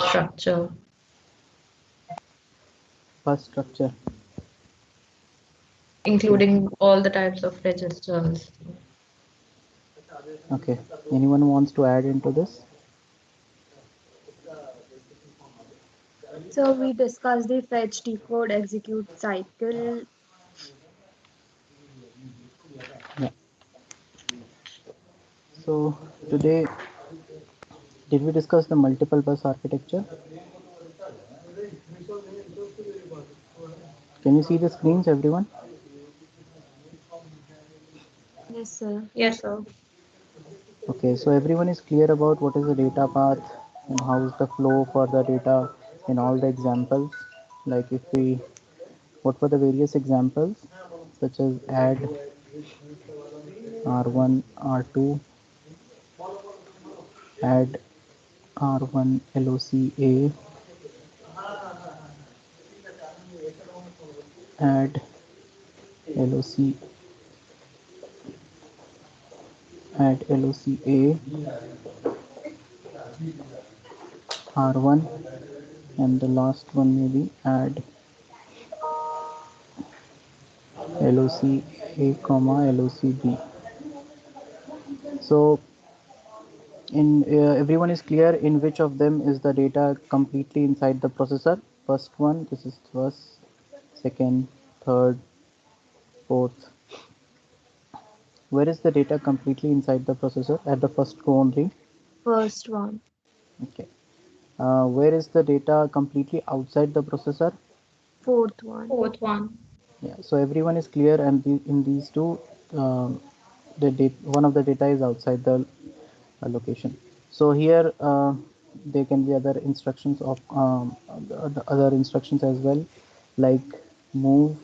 structure. Bus structure. Okay. Including all the types of registers. Okay. Anyone wants to add into this? So we discussed the fetch, decode, execute cycle. Yeah. So today, did we discuss the multiple bus architecture? Can you see the screens, everyone? Yes, sir. Yes, sir. Okay, so everyone is clear about what is the data path and how is the flow for the data in all the examples. Like if we, what were the various examples such as add R1, R2, add R1 LOCA, add LOC, add LOCA, R1, and the last one maybe add LOCA, comma LOCB. So in everyone is clear in which of them is the data completely inside the processor. First one, this is first, second, third, fourth. Where is the data completely inside the processor? At the first row only. First one. Okay. Where is the data completely outside the processor? Fourth one. Fourth one. Yeah. So everyone is clear, and in these two, one of the data is outside the location. So here there can be other instructions of the other instructions as well, like move,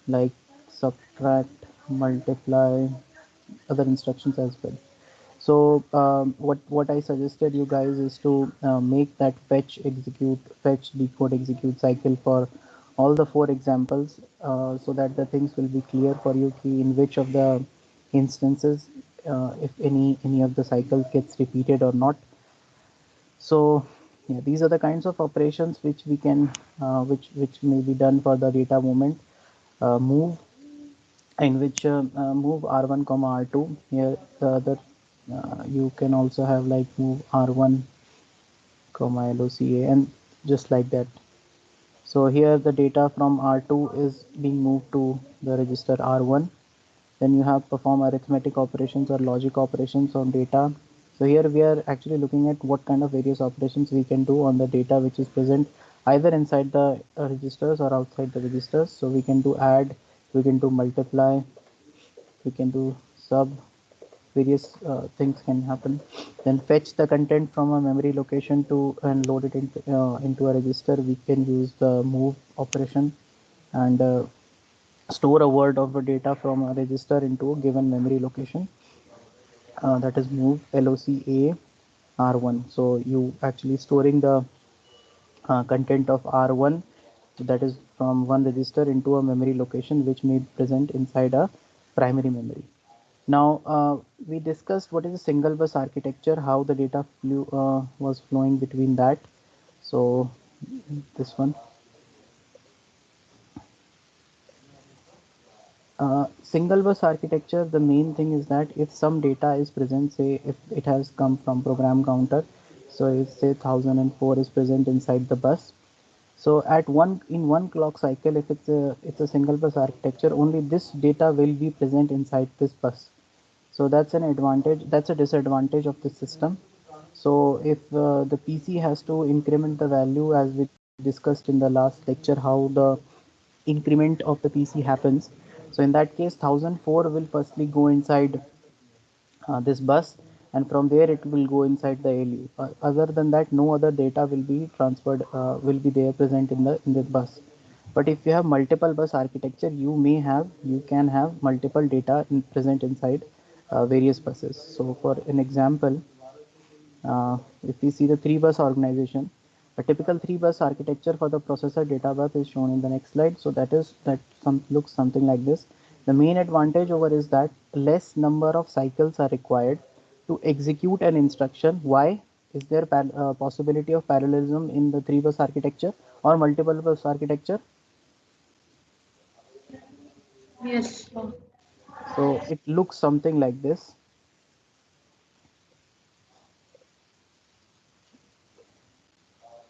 like subtract, multiply, other instructions as well. So what I suggested you guys is to make that fetch, execute, fetch, decode, execute cycle for all the four examples, so that the things will be clear for you in which of the instances, if any of the cycles gets repeated or not. So yeah, these are the kinds of operations which we can which may be done for the data movement. Move, in which move r1 comma r2. Here the other, you can also have like move r1 comma loca, and just like that. So here the data from r2 is being moved to the register r1. Then you have perform arithmetic operations or logic operations on data. So here we are actually looking at what kind of various operations we can do on the data which is present either inside the registers or outside the registers. So we can do add, we can do multiply, we can do sub, various things can happen. Then fetch the content from a memory location to and load it into a register. We can use the move operation, and store a word of the data from a register into a given memory location, that is move loca r1. So you actually storing the content of r1, that is from one register into a memory location which may present inside a primary memory. Now we discussed what is a single bus architecture, how the data was flowing between that. So this one, single bus architecture, the main thing is that if some data is present, say if it has come from program counter, so if say 1004 is present inside the bus, so at one clock cycle, if it's a single bus architecture, only this data will be present inside this bus. So that's an advantage, that's a disadvantage of the system. So if the PC has to increment the value, as we discussed in the last lecture, how the increment of the PC happens. So in that case 1004 will firstly go inside this bus, and from there it will go inside the ALU. Other than that, no other data will be transferred, will be there present in the bus. But if you have multiple bus architecture, you can have multiple data present inside various buses. So for an example, if we see the three bus organization, a typical three bus architecture for the processor data bus is shown in the next slide. So that some looks something like this. The main advantage over is that less number of cycles are required to execute an instruction. Why? Is there possibility of parallelism in the 3-bus architecture or multiple bus architecture? Yes, sir. So it looks something like this.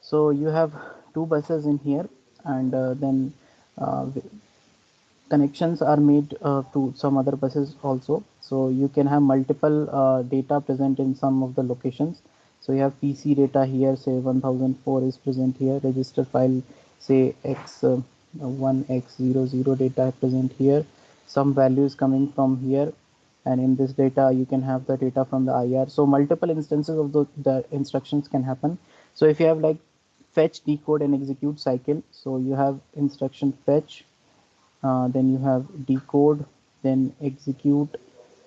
So you have two buses in here, and then uh, connections are made to some other buses also. So you can have multiple data present in some of the locations. So you have PC data here, say 1004 is present here, register file say x1x00 data present here, some values coming from here, and in this data you can have the data from the IR. So multiple instances of the instructions can happen. So if you have like fetch, decode and execute cycle, so you have instruction fetch, then you have decode, then execute.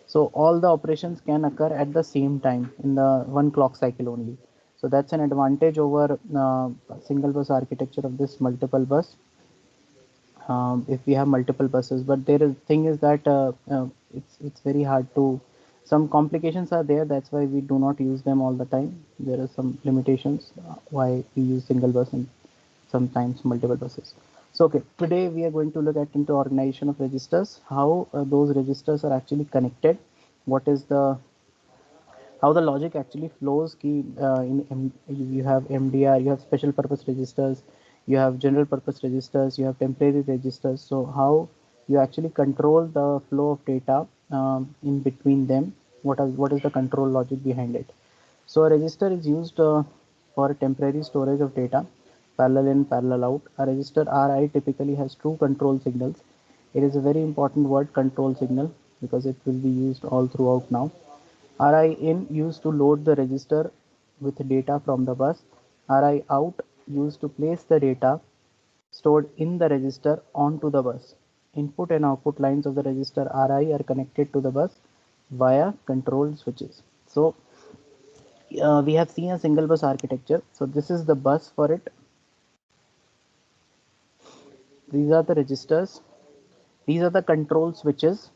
So all the operations can occur at the same time in the one clock cycle only. So that's an advantage over single bus architecture of this multiple bus, if we have multiple buses. But there is thing is that it's very hard to, some complications are there, that's why we do not use them all the time. There are some limitations why we use single bus and sometimes multiple buses. So okay, today we are going to look at into organization of registers, how those registers are actually connected, what is the, how the logic actually flows. You have MDR, you have special purpose registers, you have general purpose registers, you have temporary registers. So how you actually control the flow of data in between them, what is the control logic behind it. So a register is used for temporary storage of data, parallel in, parallel out. A register RI typically has two control signals. It is a very important word, control signal, because it will be used all throughout now. RI in used to load the register with data from the bus. RI out used to place the data stored in the register onto the bus. Input and output lines of the register RI are connected to the bus via control switches. So we have seen a single bus architecture. So this is the bus for it. These are the registers. These are the control switches.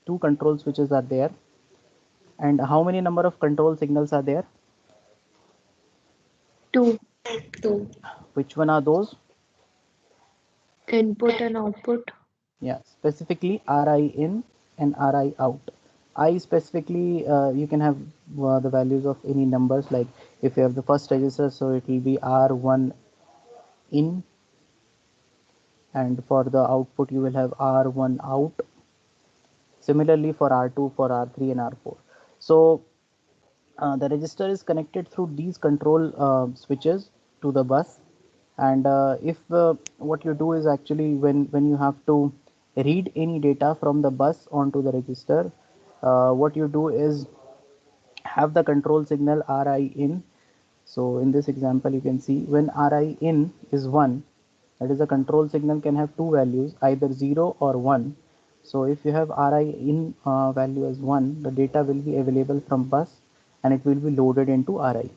Two control switches are there. And how many number of control signals are there? 2. 2. Which one are those? Input and output. Yeah, specifically RI in and RI out. I specifically, you can have the values of any numbers, like if you have the first register, so it will be R1 in, and for the output you will have R1 out. Similarly for R2, for R3 and R4. So the register is connected through these control switches to the bus. And if what you do is actually, when you have to read any data from the bus onto the register, what you do is have the control signal RI in. So in this example you can see when RI in is 1, that is, the control signal can have two values, either 0 or 1. So if you have RI in value as 1, the data will be available from bus and it will be loaded into RI.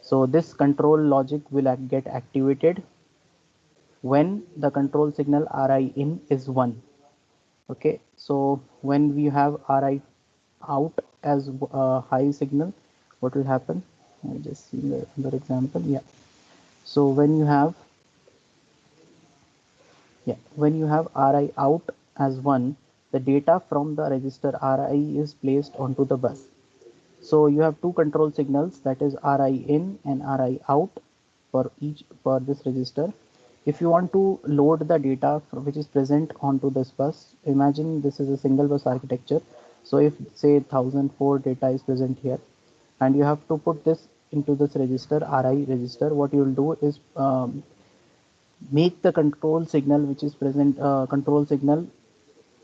So this control logic will get activated when the control signal RI in is 1. Okay, so when we have RI out as high signal, what will happen? I just see the other example. Yeah. So when you have RI out as 1, the data from the register RI is placed onto the bus. So you have two control signals, that is RI in and RI out for this register. If you want to load the data which is present onto this bus, imagine this is a single bus architecture. So if say 1004 data is present here, and you have to put this into this register RI register, what you will do is make the control signal which is present, control signal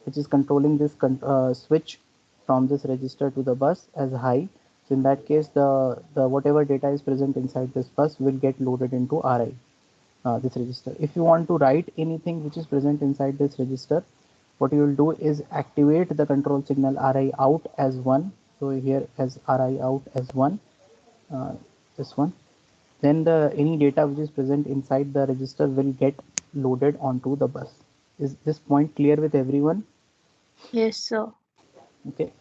which is controlling this switch from this register to the bus as high. So in that case, the whatever data is present inside this bus will get loaded into RI, this register. If you want to write anything which is present inside this register, what you will do is activate the control signal RI out as 1. So here as RI out as 1, uh, this one. Then the any data which is present inside the register will get loaded onto the bus. Is this point clear with everyone? Yes, sir. Okay.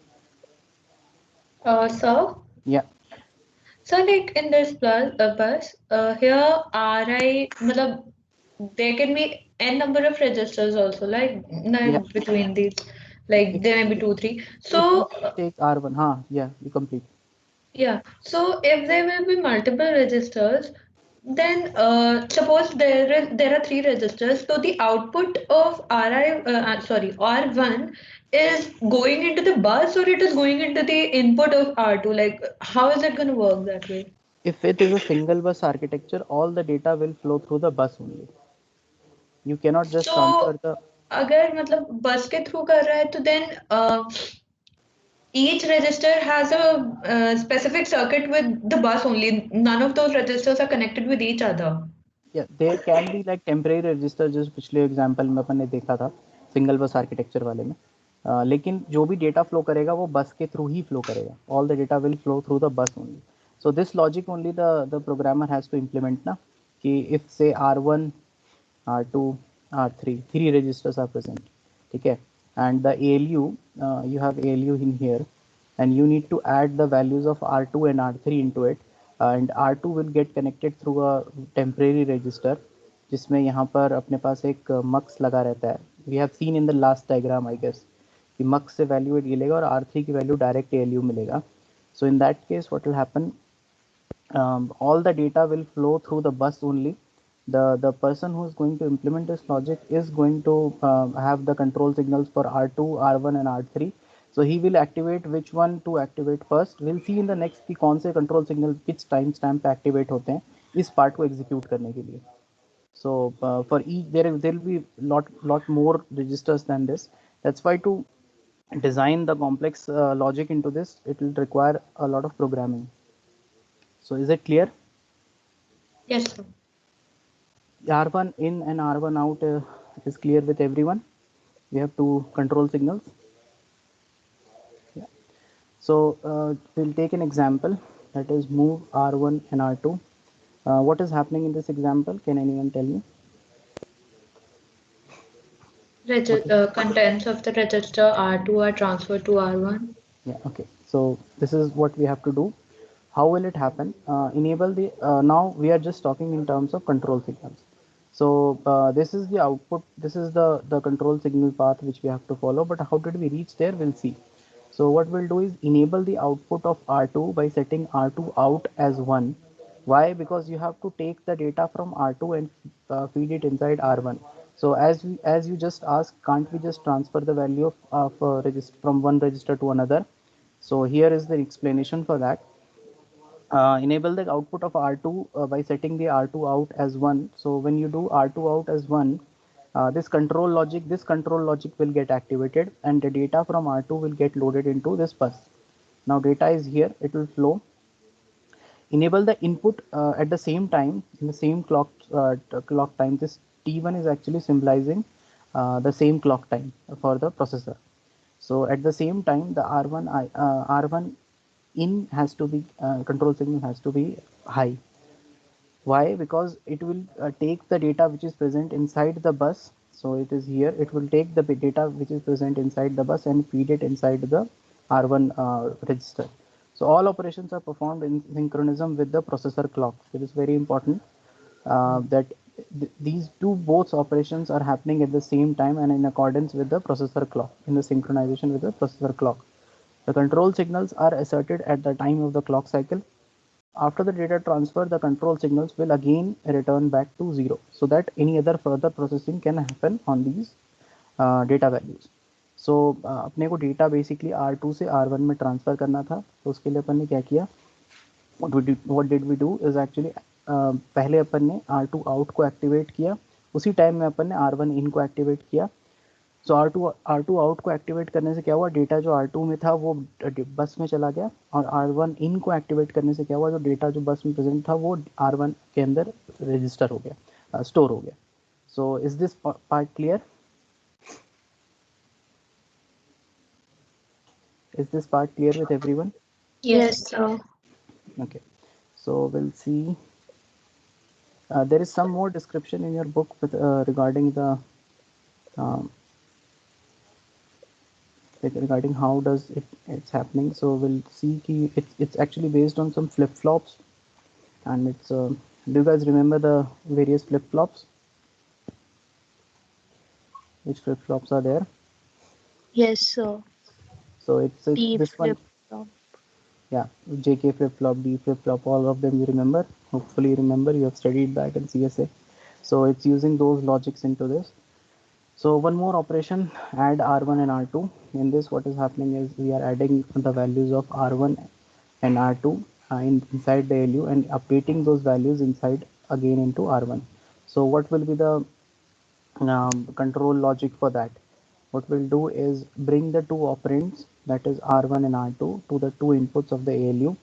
Sir, Yeah. So like in this bus, here Ri, matlab, there can be n number of registers also, like Yeah, between these, if like there may be two, three. if you So take R1, yeah, you complete. yeah, so if there will be multiple registers, then suppose there are three registers, so the output of R1 is going into the bus or it is going into the input of R2. Like how is it going to work that way? If it is a single bus architecture, all the data will flow through the bus only. You cannot just So transfer the, अगर मतलब बस के through कर रहा है तो then each register has a specific circuit with the bus only. None of those registers are connected with each other. yeah, there can be like temporary register, जो पिछले एग्जांपल में अपन ने देखा था सिंगल बस आर्किटेक्चर वाले में. लेकिन जो भी डेटा फ्लो करेगा वो बस के थ्रू ही फ्लो करेगा. All the data will flow through the bus only. So this logic only the programmer has to implement ना, कि इफ से R1, R2, R3, three registers are present. Okay, and the ALU, you have ALU in here, and you need to add the values of R2 and R3 into it, and R2 will get connected through a temporary register, जिसमें यहाँ पर अपने पास एक mux लगा रहता है. We have seen in the last diagram, I guess, कि mux से value ये लेगा और R3 की value direct ALU मिलेगा. So in that case, what will happen? All the data will flow through the bus only. The person who is going to implement this logic is going to have the control signals for R2, R1 and R3. So he will activate which one to activate first. We'll see in the next कि कौन से control signal किस time stamp पे activate होते हैं इस part को execute करने के लिए. So for each there will be lot more registers than this. That's why to design the complex logic into this, it will require a lot of programming. So is it clear? Yes, sir. R1 in and R1 out is clear with everyone. We have two control signals. Yeah. So we'll take an example, that is move R1 and R2. What is happening in this example? Can anyone tell me? Contents of the register R2 are transferred to R1. Yeah, okay. So this is what we have to do. How will it happen? Enable the, now we are just talking in terms of control signals. So this is the output, this is the control signal path which we have to follow, but how did we reach there? We'll see. So what we'll do is enable the output of R2 by setting R2 out as 1. Why? Because you have to take the data from R2 and feed it inside R1. So as you just asked, can't we just transfer the value of register from one register to another? So here is the explanation for that. Enable the output of R2 by setting the R2 out as 1. So when you do R2 out as 1, this control logic will get activated and the data from R2 will get loaded into this bus. Now data is here, it will flow. Enable the input at the same time, in the same clock time. This T1 is actually symbolizing the same clock time for the processor. So at the same time, the R1 in has to be, control signal has to be high. Why? Because it will take the data which is present inside the bus. So it is here, it will take the data which is present inside the bus and feed it inside the R1 register. So all operations are performed in synchronism with the processor clock. It is very important that these two both operations are happening at the same time and in accordance with the processor clock, in the synchronization with the processor clock. The control signals are asserted at the time of the clock cycle. After the data transfer, the control signals will again return back to 0 so that any other further processing can happen on these data values. So अपने को data basically R2 से R1 में transfer करना था. तो उसके लिए अपन ने क्या किया? What did we do is actually पहले अपन ने R2 out को activate किया. उसी टाइम में अपन ने R1 in को activate किया. सो R2 आउट को एक्टिवेट करने से क्या हुआ? डेटा जो R2 में था वो बस में चला गया और R1 इन को एक्टिवेट करने से क्या हुआ? जो डेटा जो बस में प्रेजेंट था वो R1 के अंदर रजिस्टर हो गया, स्टोर हो गया. So is this part clear? Is this part clear with everyone? Yes, sir. Okay, so we'll see. There is some more description in your book with regarding the regarding how does it's happening. So we'll see it's actually based on some flip-flops, and it's do you guys remember the various flip-flops? Which flip-flops are there? Yes, sir. So it's D this one. flip flop. Yeah, JK flip-flop, D flip-flop, all of them you remember. Hopefully you remember, you have studied that in CSA. So it's using those logics into this. So one more operation, add R1 and R2. In this, what is happening is we are adding the values of R1 and R2 inside the ALU and updating those values inside again into R1. So what will be the control logic for that? What we'll do is bring the two operands, that is R1 and R2, to the two inputs of the ALU.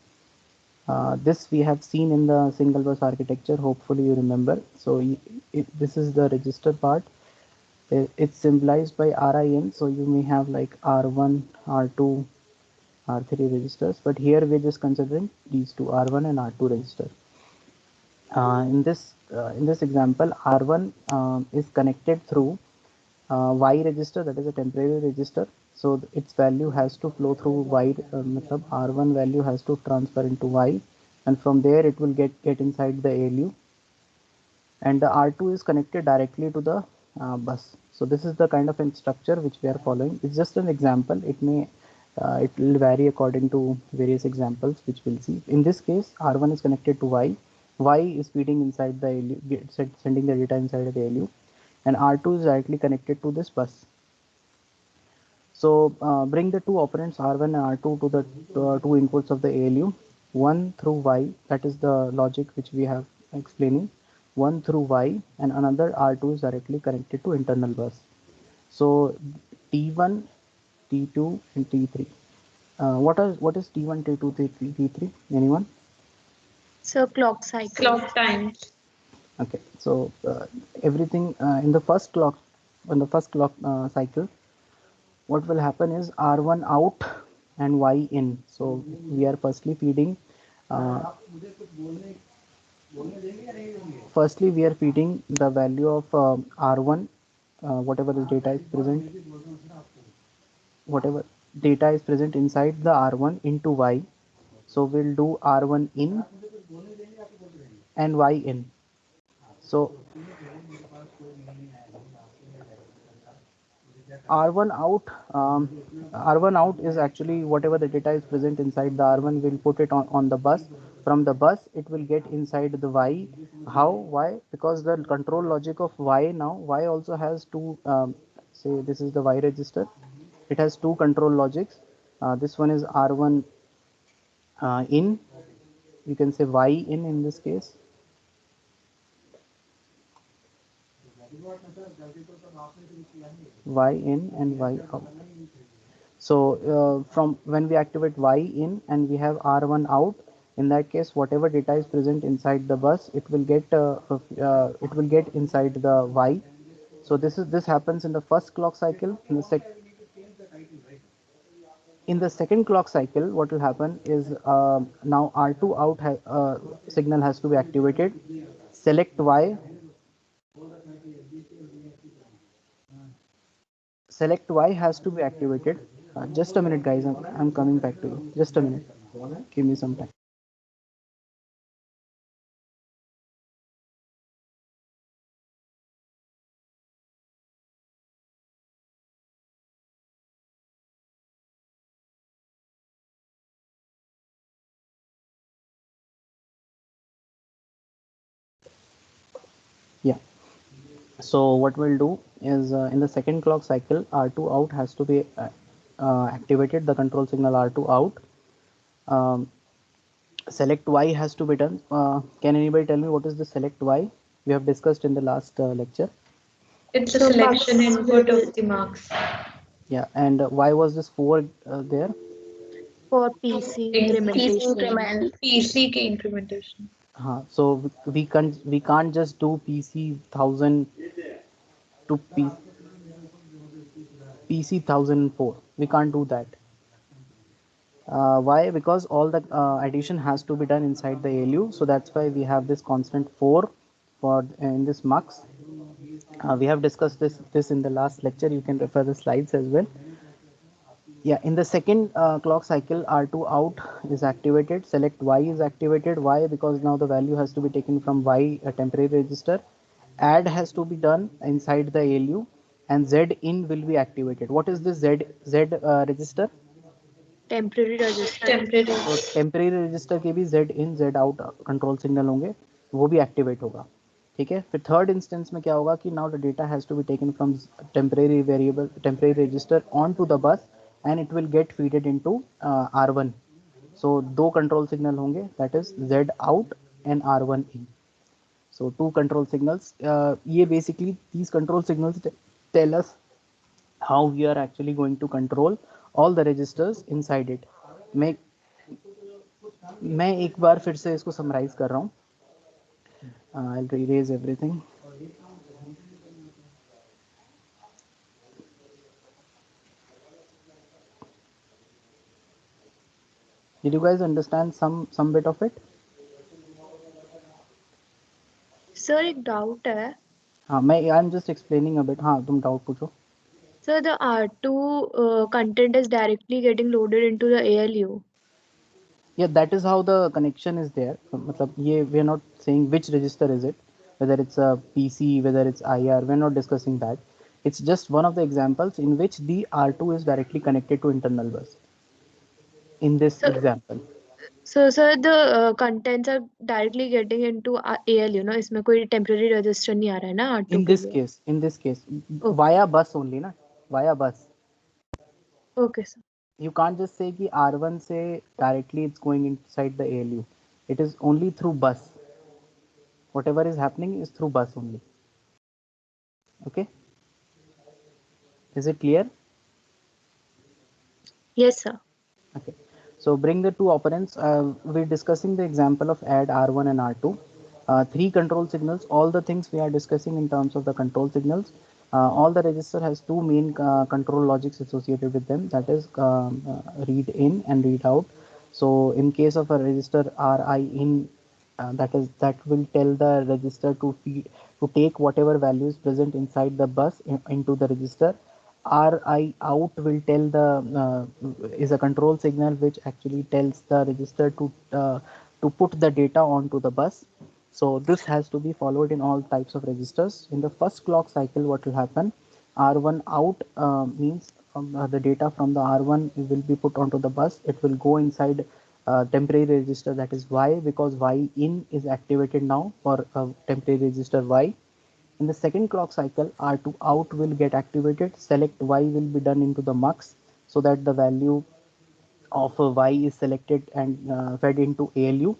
This we have seen in the single bus architecture, hopefully you remember. So this is the register part. It's symbolized by RIN, so you may have like R1, R2, R3 registers, but here we're just considering these two, R1 and R2 register. In this example, R1 is connected through Y register, that is a temporary register. So its value has to flow through Y, R1 value has to transfer into Y, and from there it will get inside the ALU, and the R2 is connected directly to the bus. So this is the kind of structure which we are following. It's just an example. It will vary according to various examples which we'll see. In this case, R1 is connected to Y. Y is feeding inside the ALU, sending the data inside the ALU, and R2 is directly connected to this bus. So bring the two operands R1 and R2 to the two inputs of the ALU, one through Y, that is the logic which we have explaining, one through Y, and another R2 is directly connected to internal bus. So T1, T2, and T3. What is T1, T2, T3, T3? Anyone? So clock cycle. Clock times. Okay, so everything in the first clock cycle, what will happen is R1 out and Y in. So we are firstly we are feeding the value of R1, whatever the data is present, whatever data is present inside the R1 into Y. So we'll do R1 in and Y in. So R1 out, R1 out is actually whatever the data is present inside the R1, we'll put it on the bus. From the bus, it will get inside the Y. How? Why? Because the control logic of Y now, Y also has two, say this is the Y register. It has two control logics. This one is R1 in, you can say Y in this case. Y in and Y out. So from when we activate Y in and we have R1 out, in that case, whatever data is present inside the bus, it will get inside the Y. So this happens in the first clock cycle. In the second clock cycle, what will happen is now R2 out signal has to be activated. Select Y. Select Y has to be activated. Just a minute, guys. I'm coming back to you. Just a minute. Give me some time. Yeah. So what we'll do is in the second clock cycle, R2 out has to be activated. The control signal R2 out. Um, select Y has to be done. Can anybody tell me what is the select Y? We have discussed in the last lecture. It's the So selection bus input will of the marks. Yeah, and why was this 4 there? for PC incrementation. PC key incrementation. So we can't just do PC 1000 to PC 1004. We can't do that. Why? Because all the addition has to be done inside the ALU. So that's why we have this constant 4 for in this mux. We have discussed this in the last lecture. You can refer the slides as well. Yeah, in the second clock cycle, R2 out is activated, select Y is activated. Why? Because now the value has to be taken from Y, a temporary register. Add has to be done inside the ALU, and Z in will be activated. What is this Z register? Temporary register. Temporary. तो temporary register के भी Z in Z out control signal होंगे, वो भी activate होगा. ठीक है. फिर थर्ड इंस्टेंस में क्या होगा कि now the data has to be taken from temporary variable temporary register on to the bus and it will get feeded into R1. So दो कंट्रोल सिग्नल होंगे, that is Z out and R1 in. So two control signals. ये basically these control signals tell us how we are actually going to control all the registers inside it. मैं एक बार फिर से इसको summarise कर रहा हूँ. I'll erase everything. Did you guys understand some bit of it? Sir एक doubt है. हाँ, मैं I am just explaining a bit. हाँ, तुम डाउट पूछो. Sir, the R2 content is directly getting loaded into the ALU. Yeah, that is how the connection is there. मतलब ये we are not saying which register is it, whether it's a PC, whether it's IR. We are not discussing that. It's just one of the examples in which the R2 is directly connected to internal bus. In this So, example, so sir, the contents are directly getting into ALU, no? इसमें कोई temporary register नहीं आ रहा है ना R2 in के this लिए. case, Okay. via bus only ना, via bus. Okay, sir. You can't just say कि R1 से directly it's going inside the ALU. It is only through bus. Whatever is happening is through bus only. Okay. Is it clear? Yes, sir. Okay. So bring the two operands. We're discussing the example of add R1 and R2. Three control signals. All the things we are discussing in terms of the control signals. All the register has two main control logics associated with them. That is read in and read out. So in case of a register Ri in, that will tell the register to take whatever value is present inside the bus into the register. Ri out will tell the is a control signal which actually tells the register to put the data onto the bus. So this has to be followed in all types of registers. In the first clock cycle, what will happen? R1 out means the data from the R1 will be put onto the bus. It will go inside temporary register, that is Y, because Y in is activated now for temporary register Y. In the second clock cycle, R2 out will get activated. Select Y will be done into the mux so that the value of Y is selected and fed into ALU.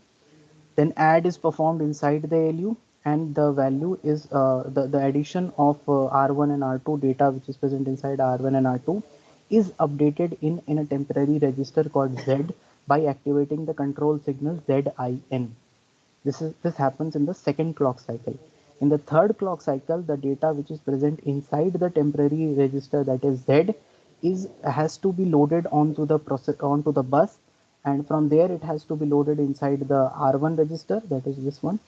Then add is performed inside the ALU, and the value is the addition of R1 and R2 data which is present inside R1 and R2 is updated in a temporary register called Z by activating the control signal ZIN. This happens in the second clock cycle. In the third clock cycle, the data which is present inside the temporary register, that is Z, has to be loaded onto the bus, and from there it has to be loaded inside the R1 register, that is this one.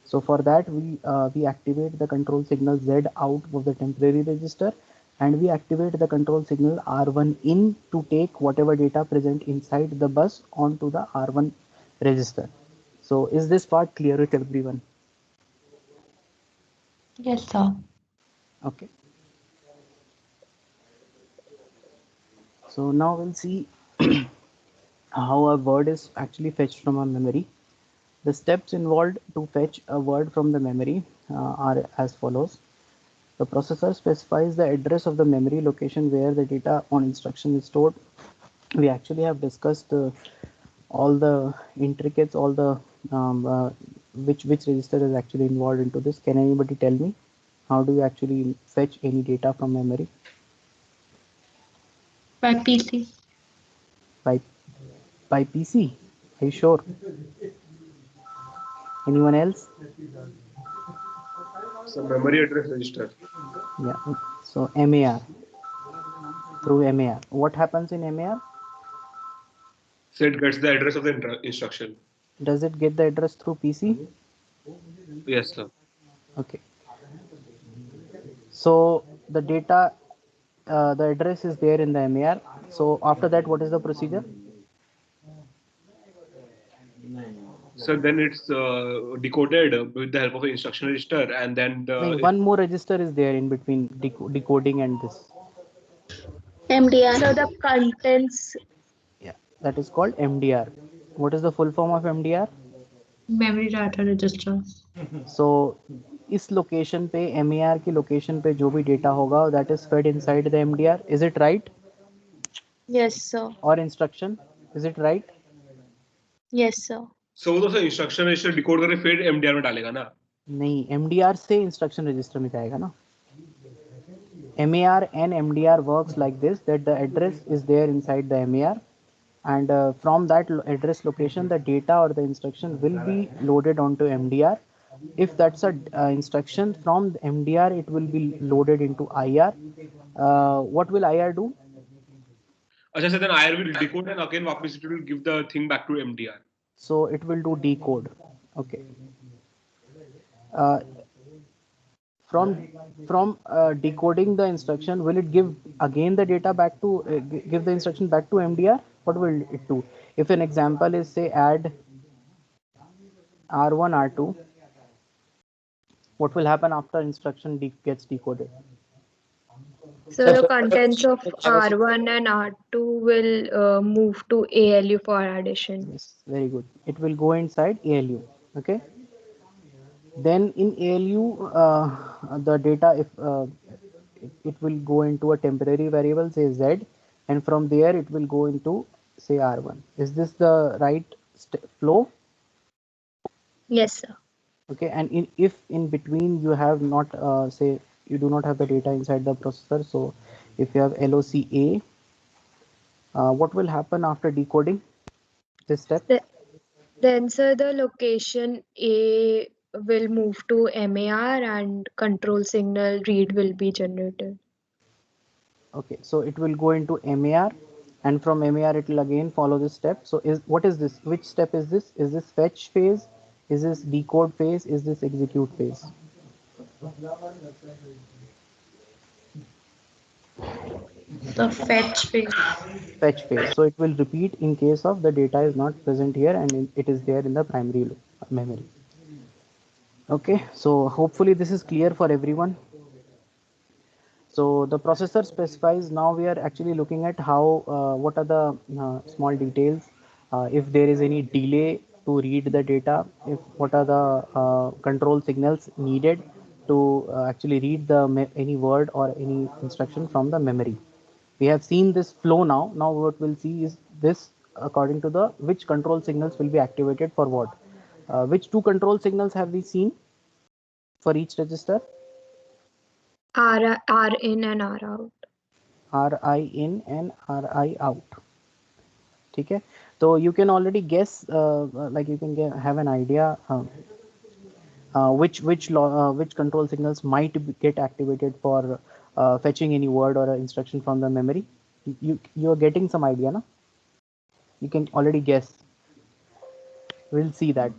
So for that we activate the control signal Z out of the temporary register, and we activate the control signal R1 in to take whatever data present inside the bus onto the R1 register. So is this part clear with everyone? Yes, sir. Okay. So now we'll see how a word is actually fetched from a memory. The steps involved to fetch a word from the memory are as follows. The processor specifies the address of the memory location where the data on instruction is stored. We actually have discussed all the intricates, all the which register is actually involved into this. Can anybody tell me how do you actually fetch any data from memory? By PC. By PC? Are you sure? Anyone else? So memory address register. Yeah. So MAR, through MAR. What happens in MAR? So it gets the address of the instruction. Does it get the address through PC? Yes, sir. Okay. So the data, the address is there in the MAR. So after that, what is the procedure? So then it's decoded with the help of an instruction register, and then One more register is there in between decoding and this. MDR. So the contents, Yeah, that is called MDR. What is the full form of MDR? Memory data register. So इस location पे MER की location पे जो भी data होगा that is fed inside the MDR. Is it right? yes sir, Or instruction? Is it right? yes sir. so वो तो instruction register decode करके फिर MDR में डालेगा ना? नहीं, MDR से instruction register में जाएगा ना. MER and MDR works like this, that the address is there inside the MER, and from that address location the data or the instruction will be loaded onto MDR. If that's a instruction from the MDR, it will be loaded into IR. What will IR do? अच्छा, so then IR will decode and again वापस it will give the thing back to MDR. So it will do decode. Okay. Uh, from decoding the instruction, will it give again the data back to give the instruction back to MDR? What will it do? If an example is say add R1 R2, what will happen after instruction gets decoded? So the contents of R1 and R2 will move to ALU for addition. Yes, very good. It will go inside ALU. Okay. Then in ALU, the data, if it will go into a temporary variable, say Z, and from there it will go into say R1. Is this the right flow? Yes sir. Okay. And if in between you have not, say, you do not have the data inside the processor, so if you have LOCA, what will happen after decoding this step? Then sir, the location A will move to MAR and control signal read will be generated. Okay, so it will go into MAR, and from MAR it will again follow this step. So what is this? Which step is this? Is this fetch phase? Is this decode phase? Is this execute phase? The fetch phase. Fetch phase. So it will repeat in case of the data is not present here and it is there in the primary memory. Okay, so hopefully this is clear for everyone. So the processor specifies, now we are actually looking at how, what are the small details, if there is any delay to read the data, if what are the control signals needed to actually read the any word or any instruction from the memory. We have seen this flow now. Now what we'll see is this according to the which control signals will be activated for what. Which two control signals have we seen for each register? R in and R out. RI in and RI out. Okay, so you can already guess, like you can have an idea which control signals might get activated for fetching any word or instruction from the memory. You are getting some idea, na? You can already guess. We'll see that.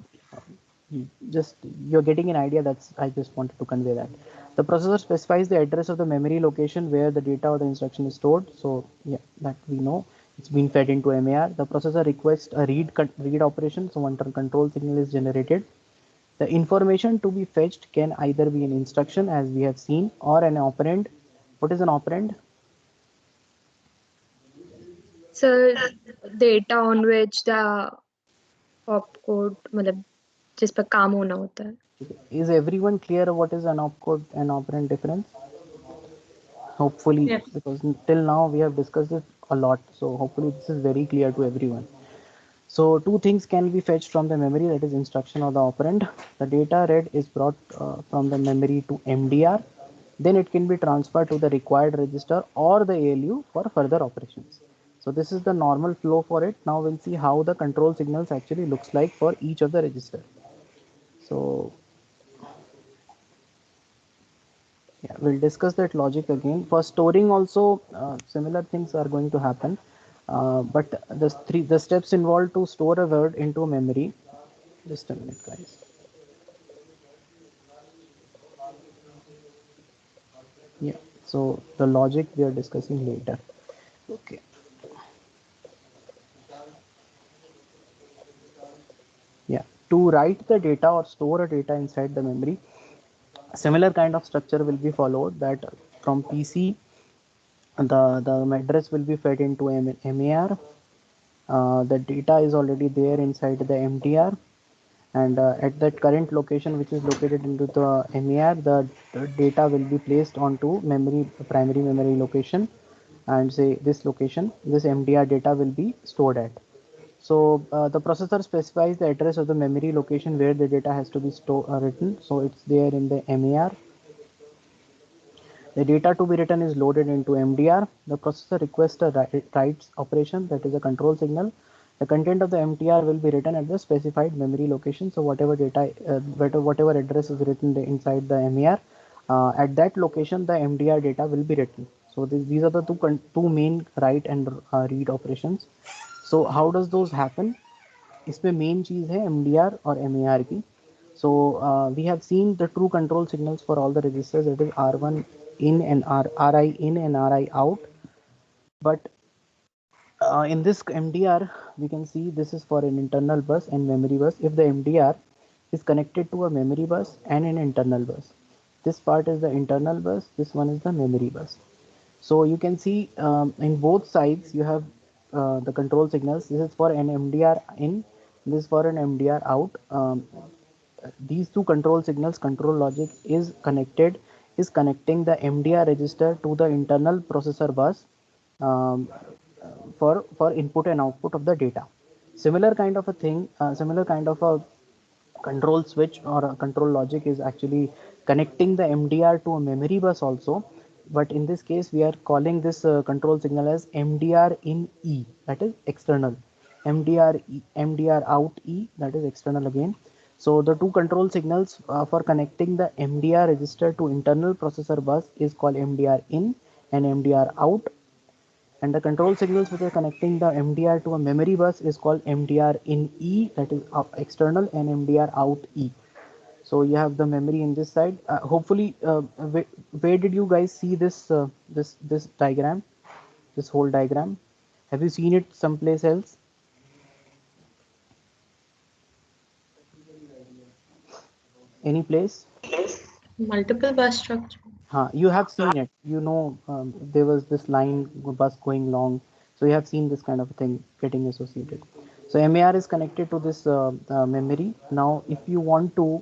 You're getting an idea. That's I just wanted to convey that. The processor specifies the address of the memory location where the data or the instruction is stored. So yeah, that we know it's been fed into MAR. The processor requests a read operation. So one control signal is generated. The information to be fetched can either be an instruction, as we have seen, or an operand. What is an operand? So data on which the opcode मतलब जिस पर काम होना होता है. Is everyone clear what is an opcode and operand difference? Hopefully, Yes. because till now we have discussed it a lot, so hopefully this is very clear to everyone. So two things can be fetched from the memory, that is instruction or the operand. The data read is brought from the memory to MDR, then it can be transferred to the required register or the ALU for further operations. So this is the normal flow for it. Now we'll see how the control signals actually looks like for each of the register. So yeah, we'll discuss that logic again. For storing also, similar things are going to happen, but the steps involved to store a word into a memory. Just a minute, guys. Yeah, so the logic we are discussing later. Okay. to write the data or store a data inside the memory, similar kind of structure will be followed, that from PC the address will be fed into MAR. The data is already there inside the MDR, and at that current location which is located into the MAR, the data will be placed onto primary memory location, and say this location, this MDR data will be stored at. So the processor specifies the address of the memory location where the data has to be written. So it's there in the MAR. The data to be written is loaded into MDR. The processor requests a writes operation, that is a control signal. The content of the MTR will be written at the specified memory location. So whatever data, whatever address is written inside the MER, at that location the MDR data will be written. So these are the two main write and read operations. So how does those happen? इसमें main चीज है MDR और MER की. So we have seen the true control signals for all the registers, that is R1 in and RI in and RI out. But in this MDR, we can see this is for an internal bus and memory bus. If the MDR is connected to a memory bus and an internal bus, this part is the internal bus, this one is the memory bus. So you can see in both sides you have the control signals. This is for an MDR in, this is for an MDR out. These two control signals, control logic is connecting the MDR register to the internal processor bus um, for input and output of the data. Similar kind of a thing, similar kind of a control switch or a control logic is actually connecting the MDR to a memory bus also. But in this case, we are calling this control signal as MDR in E, that is external. MDR out E, that is external again. So the two control signals for connecting the MDR register to internal processor bus is called MDR in and MDR out. And the control signals which are connecting the MDR to a memory bus is called MDR in E, that is external, and MDR out E. So you have the memory in this side. Hopefully, where did you guys see this this diagram, this whole diagram? Have you seen it someplace else? Any place? Multiple bus structure. You have seen it. You know, there was this line bus going long. So you have seen this kind of thing getting associated. So MAR is connected to this memory. Now, if you want to,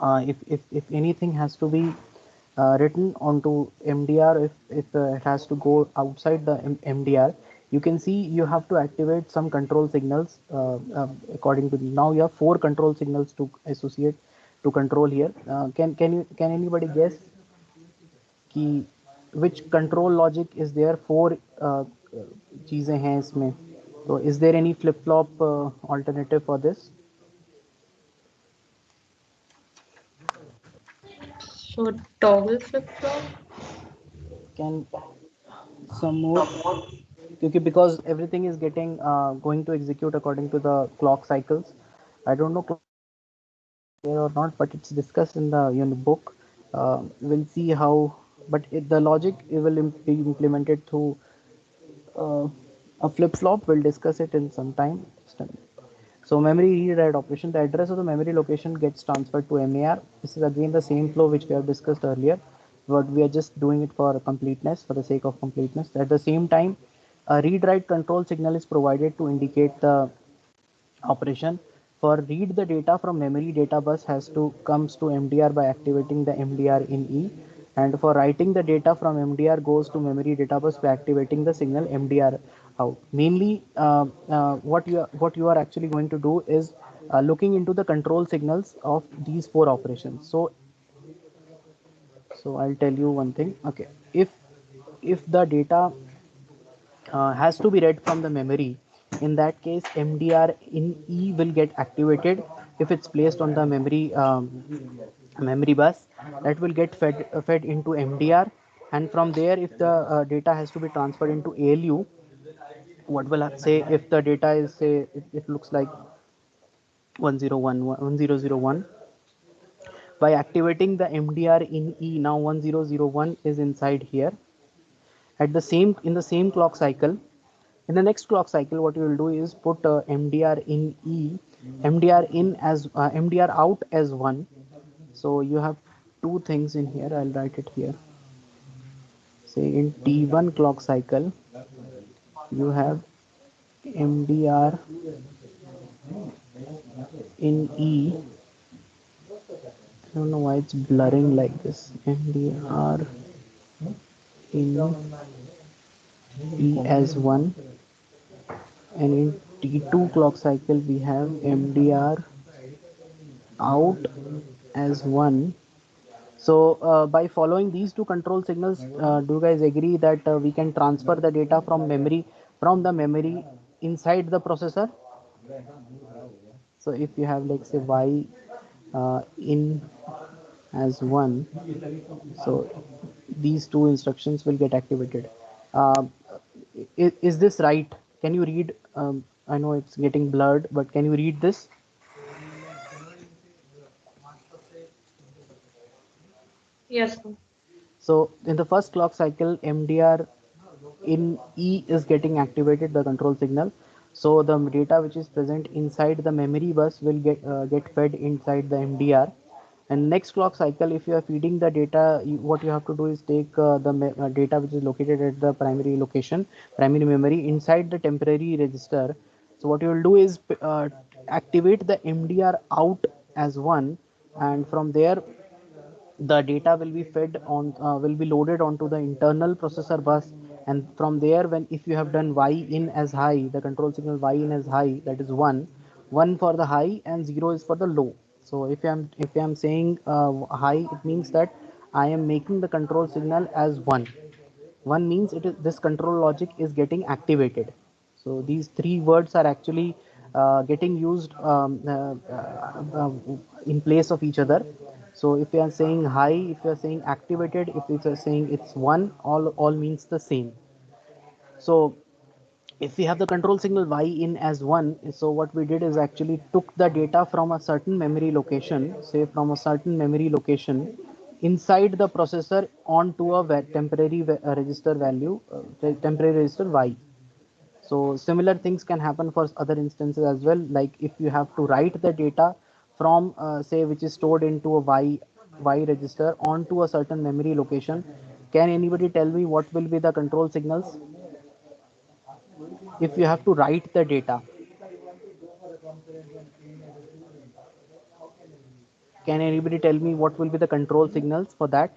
if anything has to be written onto MDR, if it has to go outside the MDR, you can see you have to activate some control signals according to now you have 4 control signals to associate to control here. Can anybody guess कि which control logic is there? 4 चीजें हैं इसमें. So is there any flip flop alternative for this? So toggle flip flop. Can some more? Because everything is getting going to execute according to the clock cycles. I don't know clear or not, but it's discussed in the book. We'll see how, but the logic it will be implemented through a flip flop. We'll discuss it in some time. So memory read write operation, the address of the memory location gets transferred to MAR. This is again the same flow which we have discussed earlier, but we are just doing it for completeness, for the sake of completeness. At the same time, a read write control signal is provided to indicate the operation. For read the data from memory data bus comes to MDR by activating the MDR in E, and for writing the data from MDR goes to memory data bus by activating the signal MDR out. Mainly, what you are actually going to do is looking into the control signals of these 4 operations. So I'll tell you one thing. Okay, if the data has to be read from the memory, in that case MDR in E will get activated. If it's placed on the memory bus, that will get fed into MDR, and from there if the data has to be transferred into ALU, what will I say if the data is, say it looks like 1001 by activating the MDR in E. Now 1001 is inside here. At the same, in the same clock cycle, In the next clock cycle, what you will do is put MDR in E, MDR in as MDR out as 1. So you have two things in here. I'll write it here. Say in T1 clock cycle, you have MDR in E. I don't know why it's blurring like this. MDR in E as 1, and in T2 clock cycle we have MDR out as 1. So by following these two control signals, do you guys agree that we can transfer the data from the memory inside the processor? So if you have, like, say, Y in as 1, so these two instructions will get activated. Is this right? Can you read? I know it's getting blurred, but can you read this? Yes, sir. So in the first clock cycle, MDR in E is getting activated, the control signal. So the data which is present inside the memory bus will get fed inside the MDR. And next clock cycle, if you are feeding the data, what you have to do is take the data which is located at the primary location, primary memory, inside the temporary register. So what you will do is activate the MDR out as 1, and from there the data will be fed on will be loaded onto the internal processor bus, and from there, when if you have done Y in as high, the control signal Y in as high, that is 1 for the high and 0 is for the low. So if I'm saying high, it means that I am making the control signal as 1 means it is this control logic is getting activated. So these three words are actually getting used in place of each other. So if you are saying high, if you are saying activated, if you are saying it's 1, all means the same. So if we have the control signal Y in as 1, so what we did is actually took the data from a certain memory location, say from a certain memory location, inside the processor onto a temporary register value, temporary register Y. So similar things can happen for other instances as well. Like if you have to write the data from say which is stored into a Y register onto a certain memory location, can anybody tell me what will be the control signals if you have to write the data? Can anybody tell me what will be the control signals for that?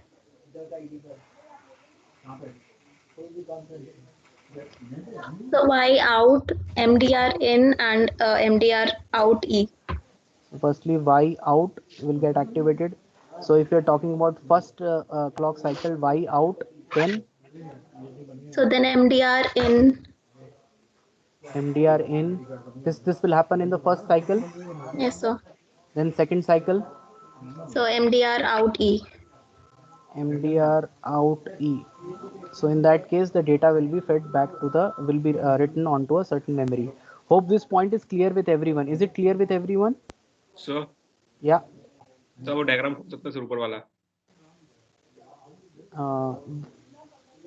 So Y out, MDR in, and MDR out E. So firstly, Y out will get activated. So if you're talking about first clock cycle, Y out, then So then MDR in. MDR in. This will happen in the first cycle. Yes, sir. Then second cycle, So MDR out E. MDR out E. So in that case, the data will be fed back to will be written onto a certain memory. Hope this point is clear with everyone. Is it clear with everyone? Sir, Yeah. Sir वो diagram खोल सकते हैं sir ऊपर वाला.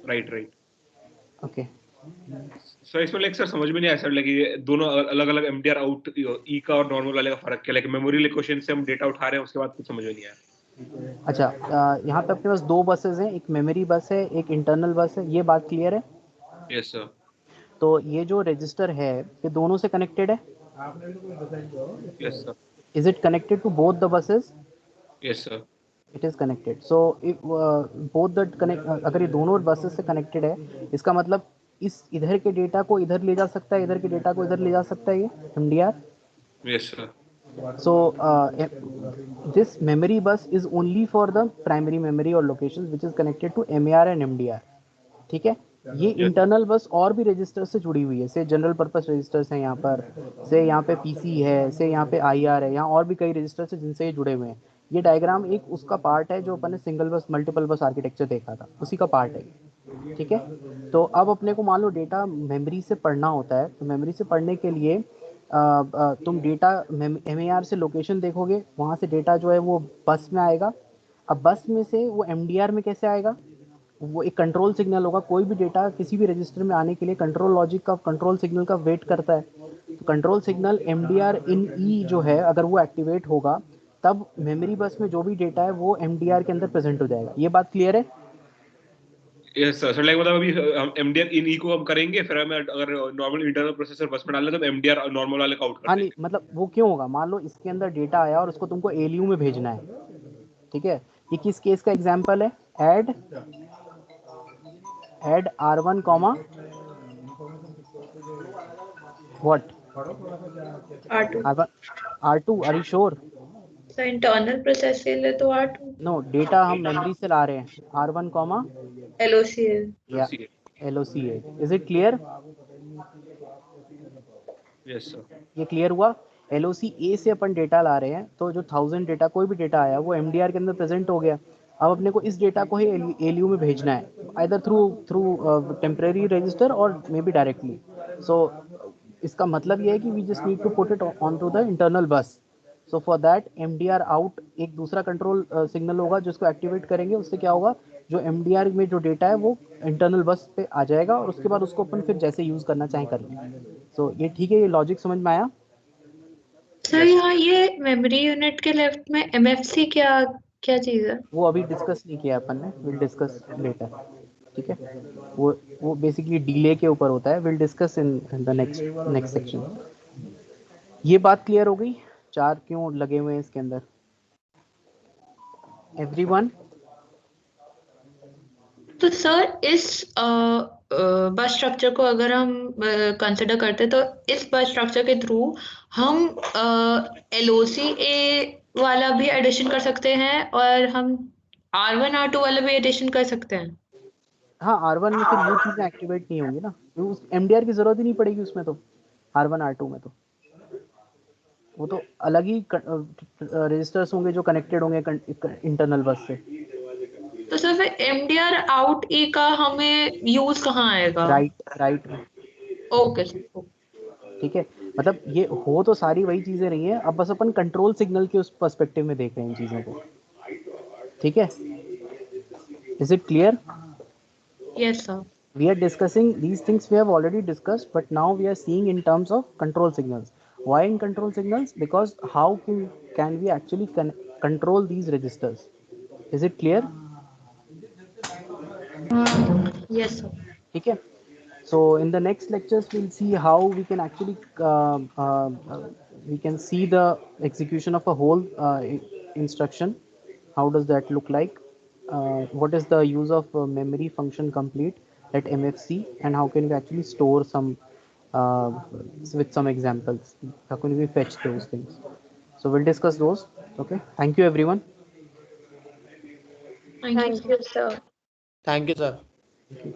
Right. Okay. Sir इसमें like sir समझ में नहीं आया सर, लाइक ये दोनों अलग अलग MDR आउट ई का और नॉर्मल वाले का फर्क क्या, लाइक मेमोरी लोकेशन से हम डेटा उठा रहे हैं उसके बाद कुछ समझ में नहीं आया. अच्छा, यहाँ पे अपने पास दो बसेस हैं, एक मेमोरी बस है, एक इंटरनल बस है, ये बात क्लियर है? Yes sir. तो ये जो रजिस्टर है ये दोनों से कनेक्टेड है? Yes sir. Is it connected to both the buses? Yes sir. It is connected. So if both the connect, अगर ये दोनों बसेस से कनेक्टेड है, इसका मतलब इस इधर के डेटा को इधर ले जा सकता है, इधर के डेटा को इधर ले जा सकता है ये MDR. Yes sir. So this memory bus is only for the primary memory or locations which is connected to MAR and MDR. ठीक है, ये इंटरनल बस और भी रजिस्टर से जुड़ी हुई है, से जनरल पर्पस रजिस्टर्स हैं यहाँ पर, से यहाँ पे PC है, से यहाँ पे IR है, यहाँ और भी कई रजिस्टर्स हैं जिनसे ये जुड़े हुए हैं. ये डायग्राम एक उसका पार्ट है जो अपन ने सिंगल बस मल्टीपल बस आर्किटेक्चर देखा था, उसी का पार्ट है. ठीक है, तो अब अपने को मान लो डेटा मेमोरी से पढ़ना होता है, तो मेमोरी से पढ़ने के लिए तुम डेटा MAR से लोकेशन देखोगे, वहाँ से डेटा जो है वो बस में आएगा. अब बस में से वो MDR में कैसे आएगा? वो एक कंट्रोल सिग्नल होगा। कोई भी डेटा किसी भी रजिस्टर में आने के लिए कंट्रोल लॉजिक का, कंट्रोल सिग्नल का वेट करता है। तो कंट्रोल सिग्नल MDR इन ई जो है, अगर वो एक्टिवेट होगा तब मेमोरी बस में जो भी डेटा है वो MDR के अंदर प्रेजेंट हो जाएगा। ये बात क्लियर है? Yes sir. लाइक मतलब अभी MDR इन ई को हम करेंगे, फिर हमें अगर नॉर्मल इंटरनल प्रोसेसर बस में डालना है तो MDR नॉर्मल वाले का आउट कर हाँ देंगे। नहीं, मतलब वो क्यों होगा, मान लो इसके अंदर डेटा आया और उसको तुमको ALU में भेजना है, ठीक है। ये किस केस का एग्जांपल है? Add R1 comma what R2 R2, are you sure? so internal process के लिए तो R2 नो, डेटा हम मेमोरी से ला रहे हैं, R1 कॉमा LOCA या LOCA। Is it clear? Yes sir. ये क्लियर हुआ? LOCA से अपन डेटा ला रहे हैं, तो जो 1000 डेटा, कोई भी डेटा आया वो MDR के अंदर प्रेजेंट हो गया। अब अपने को इस डेटा को ही ALU में भेजना है, आइदर थ्रू टेम्परेरी रजिस्टर और मे बी डायरेक्टली। सो इसका मतलब ये है कि we just need to put it on to the internal bus. So for that MDR out एक दूसरा कंट्रोल सिग्नल होगा जिसको एक्टिवेट करेंगे। उससे क्या होगा, जो MDR में जो डेटा है वो इंटरनल बस पे आ जाएगा और उसके बाद उसको अपन फिर जैसे यूज करना चाहें कर लें। सो ये ठीक है, ये लॉजिक समझ में आया? सर यहाँ ये मेमोरी यूनिट के लेफ्ट में MFC क्या क्या चीज है? वो अभी डिस्कस नहीं किया अपन ने, विल डिस्कस लेटर, ठीक है। वो बेसिकली डिले के ऊपर होता है, will discuss in the next section. ये बात क्लियर हो गई? 4 क्यों लगे हुए हैं इसके अंदर? एवरीवन? तो सर इस बस स्ट्रक्चर को अगर हम कंसिडर करते तो इस बस स्ट्रक्चर के थ्रू हम LOCA वाला भी एडिशन कर सकते हैं और हम R1 R2 वाला भी एडिशन कर सकते हैं। हाँ, R1 में फिर ये चीज़ें एक्टिवेट नहीं होंगी ना, उस MDR की जरूरत ही नहीं पड़ेगी उसमें। तो R1 R2 में तो वो तो अलग ही रजिस्टर्स होंगे जो कनेक्टेड होंगे इंटरनल बस से। तो सर फिर MDR आउट E का हमें यूज कहाँ आएगा? राइट, ओके ठीक है। मतलब ये हो तो सारी वही चीजें रही हैं, अब बस अपन कंट्रोल सिग्नल के उस पर्सपेक्टिव में देख रहे हैं इन चीजों को, ठीक है। Is it clear? Yes sir. We are discussing these things we have already discussed, but now we are seeing in terms of control signals. Why in control signals? Because how can we actually control these registers? Is it clear? Yes sir. ठीक है। So in the next lectures we'll see how we can actually we can see the execution of a whole instruction. How does that look like? What is the use of memory function complete at MFC, and how can we actually store some with some examples? How can we fetch those things? So we'll discuss those. Okay. Thank you everyone. Thank you Thank you, sir. Thank you, sir. Thank you.